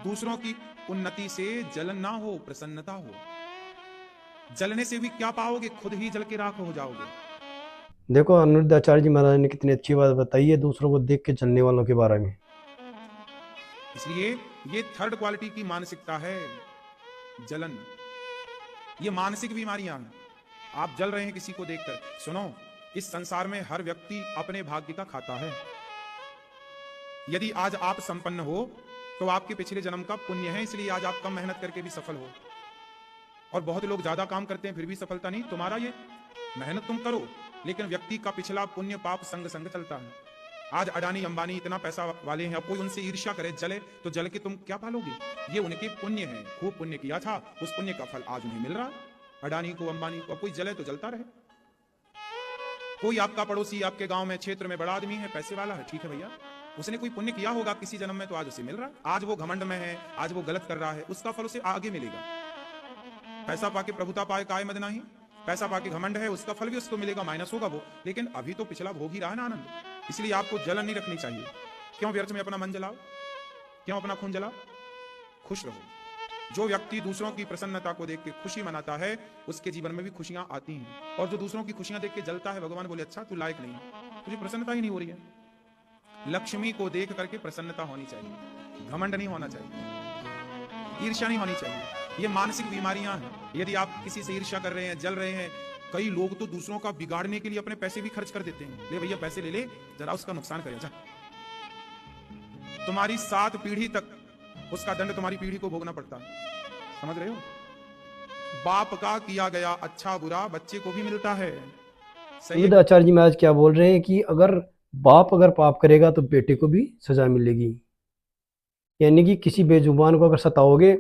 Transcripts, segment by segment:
दूसरों की उन्नति से जलन ना हो, प्रसन्नता हो। जलने से भी क्या पाओगे, खुद ही जल के राख हो जाओगे। देखो अनिरुद्धाचार्य जी महाराज ने कितनी अच्छी बात बताई है दूसरों को देख के चलने वालों के बारे में। इसलिए ये थर्ड क्वालिटी की मानसिकता है, जलन। ये मानसिक बीमारियां हैं। आप जल रहे हैं किसी को देखकर। सुनो, इस संसार में हर व्यक्ति अपने भाग्य का खाता है। यदि आज आप संपन्न हो तो आपके पिछले जन्म का पुण्य है, इसलिए आज आप कम मेहनत करके भी सफल हो। और बहुत लोग ज्यादा काम करते हैं फिर भी सफलता नहीं। तुम्हारा ये मेहनत तुम करो, लेकिन व्यक्ति का पिछला पुण्य पाप संग संग चलता है। आज अडानी अंबानी इतना पैसा वाले हैं, अब कोई उनसे ईर्ष्या करे, जले तो जल के तुम क्या पालोगे? ये उनके पुण्य है, खूब पुण्य किया था, उस पुण्य का फल आज उन्हें मिल रहा है। अडानी को, अंबानी को। अब कोई जले तो जलता रहे। कोई आपका पड़ोसी आपके गांव में, क्षेत्र में बड़ा आदमी है, पैसे वाला है, ठीक है भैया, उसने कोई पुण्य किया होगा किसी जन्म में, तो आज उसे मिल रहा है। आज वो घमंड में है, आज वो गलत कर रहा है, उसका फल उसे आगे मिलेगा। पैसा पाके प्रभुता पाए काय मद नहीं, पैसा पाके घमंड है, उसका फल भी उसको मिलेगा, माइनस होगा वो, लेकिन अभी तो पिछला भोग ही रहा है ना आनंद। इसलिए आपको जलन नहीं रखनी चाहिए। क्यों व्यर्थ में अपना मन जलाओ, क्यों अपना खून जलाओ? खुश रहो। जो व्यक्ति दूसरों की प्रसन्नता को देख के खुशी मनाता है, उसके जीवन में भी खुशियां आती हैं। और जो दूसरों की खुशियां देख के जलता है, भगवान बोले अच्छा तू लायक नहीं, तुझे प्रसन्नता ही नहीं हो रही है। लक्ष्मी को देख करके प्रसन्नता होनी चाहिए, घमंड नहीं होना चाहिए, ईर्ष्या नहीं होनी चाहिए। ये मानसिक बीमारियां हैं। यदि आप किसी से ईर्ष्या कर रहे हैं, जल रहे हैं, कई लोग तो दूसरों का बिगाड़ने के लिए अपने पैसे भी खर्च कर देते हैं। ले भैया पैसे ले ले, जरा उसका नुकसान करे जा। तुम्हारी 7 पीढ़ी तक उसका दंड तुम्हारी पीढ़ी को भोगना पड़ता है। समझ रहे हो? बाप का किया गया अच्छा बुरा बच्चे को भी मिलता है। सही है? अनिरुद्धाचार्य जी महाराज क्या बोल रहे हैं कि अगर बाप अगर पाप करेगा तो बेटे को भी सजा मिलेगी। यानी कि किसी बेजुबान को अगर सताओगे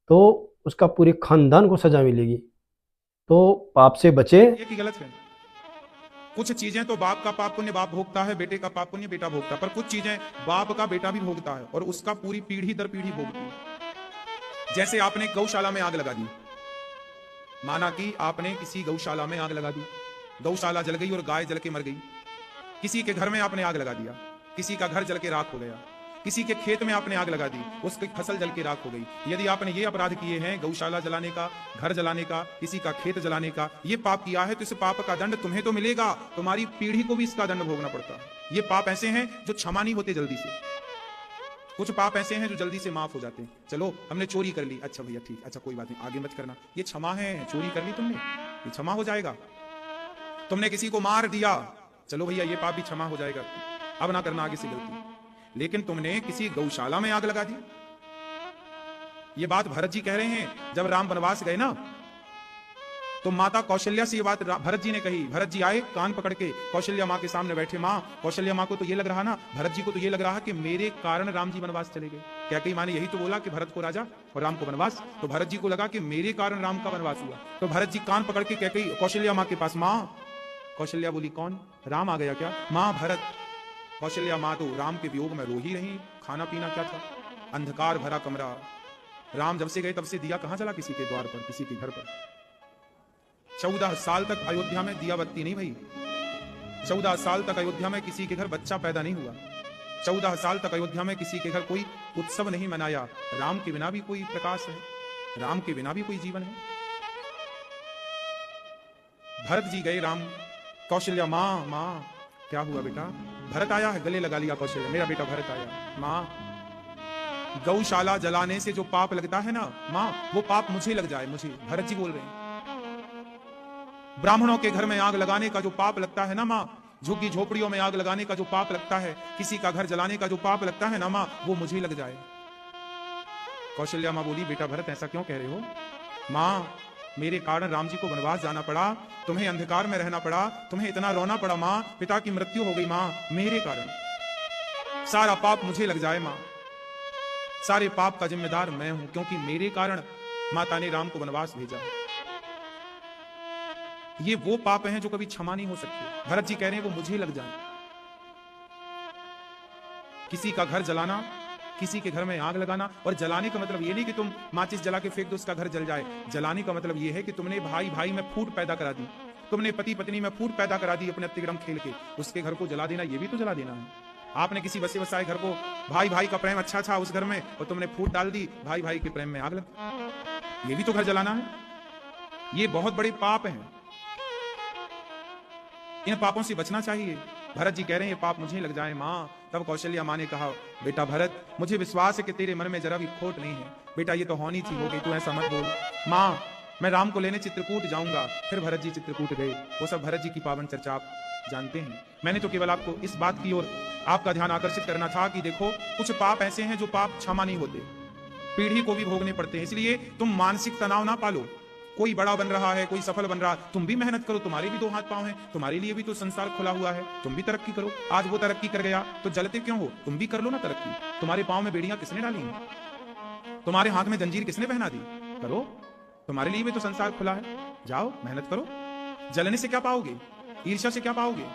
तो उसका पूरे खानदान को सजा मिलेगी। तो पाप से बचे। ये की गलत है। कुछ चीजें तो बाप का पाप पुण्य बाप भोगता है, बेटे का पाप पुण्य बेटा भोगता है, पर कुछ चीजें बाप का बेटा भी भोगता है और उसका पूरी पीढ़ी दर पीढ़ी भोगती है। जैसे आपने गौशाला में आग लगा दी, माना कि आपने किसी गौशाला में आग लगा दी, गौशाला जल गई और गाय जल के मर गई। किसी के घर में आपने आग लगा दिया, किसी का घर जल के राख हो गया। किसी के खेत में आपने आग लगा दी, उसकी फसल जल के राख हो गई। यदि आपने ये अपराध किए हैं, गौशाला जलाने का, घर जलाने का, किसी का खेत जलाने का, ये पाप किया है, तो इस पाप का दंड तुम्हें तो मिलेगा, तुम्हारी पीढ़ी को भी इसका दंड भोगना पड़ता है। ये पाप ऐसे हैं जो क्षमा नहीं होते जल्दी से। कुछ पाप ऐसे हैं जो जल्दी से माफ हो जाते हैं। चलो हमने चोरी कर ली, अच्छा भैया ठीक, अच्छा कोई बात नहीं, आगे मत करना, ये क्षमा है। चोरी कर ली तुमने, ये क्षमा हो जाएगा। तुमने किसी को मार दिया, चलो भैया ये पाप भी क्षमा हो जाएगा, अब ना करना आगे से गलती। लेकिन तुमने किसी गौशाला में आग लगा दी। ये बात भरत जी कह रहे हैं। जब राम वनवास गए ना, तो माता कौशल्या से ये बात भरत जी ने कही। भरत जी आए कान पकड़ के, कौशल्या माँ के सामने बैठे। माँ, कौशल्या माँ को तो ये लग रहा ना, भरत जी को तो ये लग रहा कि मेरे कारण राम जी वनवास चले गए। क्या कही माँ ने? यही तो बोला कि भरत को राजा और राम को वनवास। तो भरत जी को लगा कि मेरे कारण राम का वनवास हुआ। तो भरत जी कान पकड़ के कह गई कौशल्या माँ के पास, माँ। कौशल्या बोली कौन? राम आ गया क्या? माँ भरत। कौशल्या माँ तो राम के वियोग में रो ही रही। खाना पीना क्या था, अंधकार भरा कमरा। राम जब से गए तब से दिया कहां जला किसी के द्वार पर, किसी के घर पर। 14 साल तक अयोध्या में दिया बत्ती नहीं भई। 14 साल तक अयोध्या में किसी के घर बच्चा पैदा नहीं हुआ। 14 साल तक अयोध्या में किसी के घर कोई उत्सव नहीं मनाया। राम के बिना भी कोई प्रकाश है, राम के बिना भी कोई जीवन है। भरत जी गए, राम। कौशल्या माँ, माँ क्या हुआ बेटा? भरत आया है, गले लगा लिया कौशल्या, मेरा बेटा भरत आया। माँ, गौशाला जलाने से जो पाप लगता है ना माँ, वो पाप मुझे लग जाए, मुझे। भरत जी बोल रहे हैं। ब्राह्मणों के घर में आग लगाने का जो पाप लगता है ना माँ, झुग्गी झोपड़ियों में आग लगाने का जो पाप लगता है, किसी का घर जलाने का जो पाप लगता है ना माँ, वो मुझे लग जाए। कौशल्या माँ बोली बेटा भरत ऐसा क्यों कह रहे हो? माँ, मेरे कारण राम जी को वनवास जाना पड़ा, तुम्हें अंधकार में रहना पड़ा, तुम्हें इतना रोना पड़ा माँ, पिता की मृत्यु हो गई माँ, मेरे कारण। सारा पाप मुझे लग जाए माँ, सारे पाप का जिम्मेदार मैं हूं, क्योंकि मेरे कारण माता ने राम को वनवास भेजा। ये वो पाप हैं जो कभी क्षमा नहीं हो सकते। भरत जी कह रहे हैं वो मुझे लग जाए। किसी का घर जलाना, किसी के घर में आग लगाना, और जलाने का मतलब ये नहीं कि तुम माचिस जला के फेंक दो उसका घर जल जाए। जलाने का मतलब ये है कि तुमने भाई भाई में फूट पैदा करा दी, तुमने पति पत्नी में फूट पैदा करा दी अपने अतिक्रम खेल के, उसके घर को जला देना, ये भी तो जला देना है। आपने किसी बसे बसाए घर को, भाई भाई का प्रेम अच्छा था उस घर में, और तुमने फूट डाल दी, भाई भाई के प्रेम में आग लग। ये भी तो घर जलाना है। ये बहुत बड़े पाप हैं, इन पापों से बचना चाहिए। भरत जी कह रहे हैं ये पाप मुझे लग जाए माँ। तब कौशल्या माँ ने कहा, बेटा भरत, मुझे विश्वास है कि तेरे मन में जरा भी खोट नहीं है। बेटा ये तो होनी थी, हो गई, तू ऐसा मत बोल। माँ, मैं राम को लेने चित्रकूट जाऊंगा। फिर भरत जी चित्रकूट गए। वो सब भरत जी की पावन चर्चा आप जानते हैं। मैंने तो केवल आपको इस बात की ओर आपका ध्यान आकर्षित करना था कि देखो, कुछ पाप ऐसे हैं जो पाप क्षमा नहीं होते, पीढ़ी को भी भोगने पड़ते हैं। इसलिए तुम मानसिक तनाव ना पालो। कोई बड़ा बन रहा है, कोई सफल बन रहा है, तुम भी मेहनत करो, तुम्हारे भी दो हाथ पांव हैं, तुम्हारे लिए भी तो संसार खुला हुआ है, तुम भी तरक्की करो। आज वो तरक्की कर गया तो जलते क्यों हो? तुम भी कर लो ना तरक्की। तुम्हारे पांव में बेड़ियां किसने डाली हैं? तुम्हारे हाथ में जंजीर किसने पहना दी? करो, तुम्हारे लिए भी तो संसार खुला है। जाओ, मेहनत करो। जलने से क्या पाओगे? ईर्ष्या से क्या पाओगे?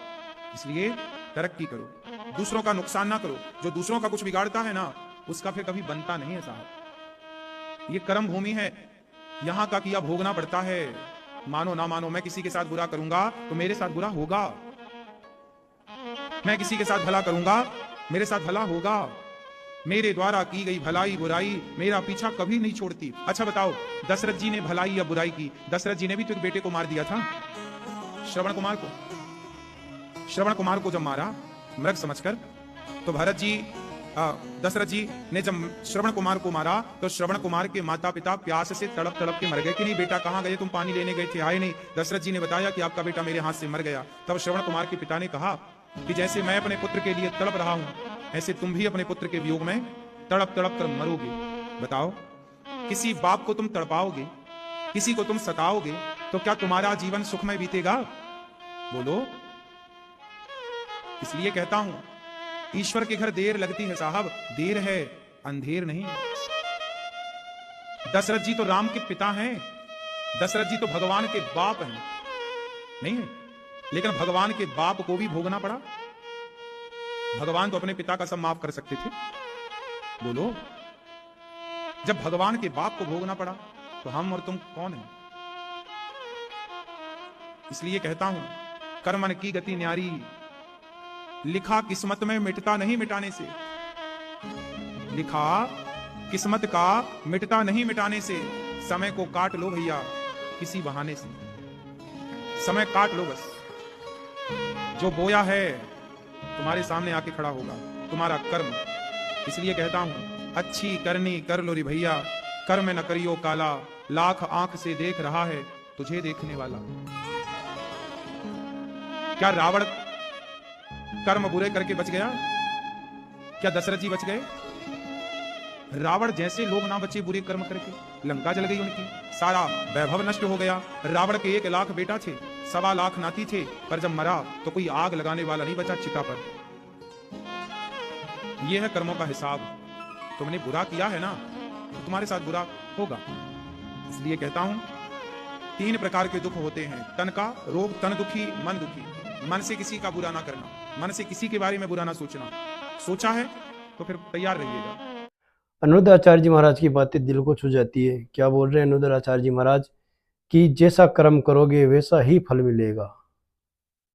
इसलिए तरक्की करो, दूसरों का नुकसान ना करो। जो दूसरों का कुछ बिगाड़ता है ना, उसका फिर कभी बनता नहीं है साहब। ये कर्म भूमि है, यहां का किया भोगना पड़ता है। मानो ना मानो, मैं किसी के साथ बुरा करूंगा तो मेरे साथ बुरा होगा, मैं किसी के साथ भला करूंगा मेरे साथ भला होगा। मेरे द्वारा की गई भलाई बुराई मेरा पीछा कभी नहीं छोड़ती। अच्छा बताओ, दशरथ जी ने भलाई या बुराई की? दशरथ जी ने भी तो एक बेटे को मार दिया था, श्रवण कुमार को। श्रवण कुमार को जब मारा मृग समझकर, तो भरत जी दशरथ जी ने जब श्रवण कुमार को मारा तो श्रवण कुमार के माता पिता प्यास से तड़प तड़प के मर गए कि नहीं बेटा कहाँ गए तुम? पानी लेने गए थे, आए नहीं। दशरथ जी ने बताया कि आपका बेटा मेरे हाथ से मर गया। तब श्रवण कुमार के पिता ने कहा कि जैसे मैं अपने पुत्र के लिए तड़प रहा हूं, ऐसे तुम भी अपने पुत्र के वियोग में तड़प तड़प कर मरोगे। बताओ, किसी बाप को तुम तड़पाओगे, किसी को तुम सताओगे, तो क्या तुम्हारा जीवन सुखमय बीतेगा? बोलो। इसलिए कहता हूं, ईश्वर के घर देर लगती है साहब, देर है, अंधेर नहीं। दशरथ जी तो राम के पिता हैं, दशरथ जी तो भगवान के बाप हैं, नहीं है? लेकिन भगवान के बाप को भी भोगना पड़ा। भगवान तो अपने पिता का सब माफ कर सकते थे। बोलो, जब भगवान के बाप को भोगना पड़ा तो हम और तुम कौन हैं? इसलिए कहता हूं, कर्मन की गति न्यारी, लिखा किस्मत में मिटता नहीं मिटाने से। लिखा किस्मत का मिटता नहीं मिटाने से। समय को काट लो भैया किसी बहाने से, समय काट लो बस। जो बोया है तुम्हारे सामने आके खड़ा होगा, तुम्हारा कर्म। इसलिए कहता हूं, अच्छी करनी कर लो रे भैया, कर्म न करियो काला, लाख आंख से देख रहा है तुझे देखने वाला। क्या रावण कर्म बुरे करके बच गया? क्या दशरथ जी बच गए? रावण जैसे लोग ना बचे बुरे कर्म करके। लंका जल गई उनकी, सारा वैभव नष्ट हो गया। रावण के 1 लाख बेटा थे, 1.25 लाख नाती थे, पर जब मरा तो कोई आग लगाने वाला नहीं बचा चिता पर। यह है कर्मों का हिसाब। तुमने बुरा किया है ना, तो तुम्हारे साथ बुरा होगा। इसलिए कहता हूं, 3 प्रकार के दुख होते हैं। तन का रोग, तन दुखी, मन दुखी। मन से किसी का बुरा ना करना, मन से किसी के बारे में बुरा ना सोचना। सोचा है तो फिर तैयार रहिएगा। अनिरुद्ध आचार्य जी महाराज की बातें दिल को छू जाती है। क्या बोल रहे हैं अनिरुद्ध आचार्य जी महाराज कि जैसा कर्म करोगे वैसा ही फल मिलेगा।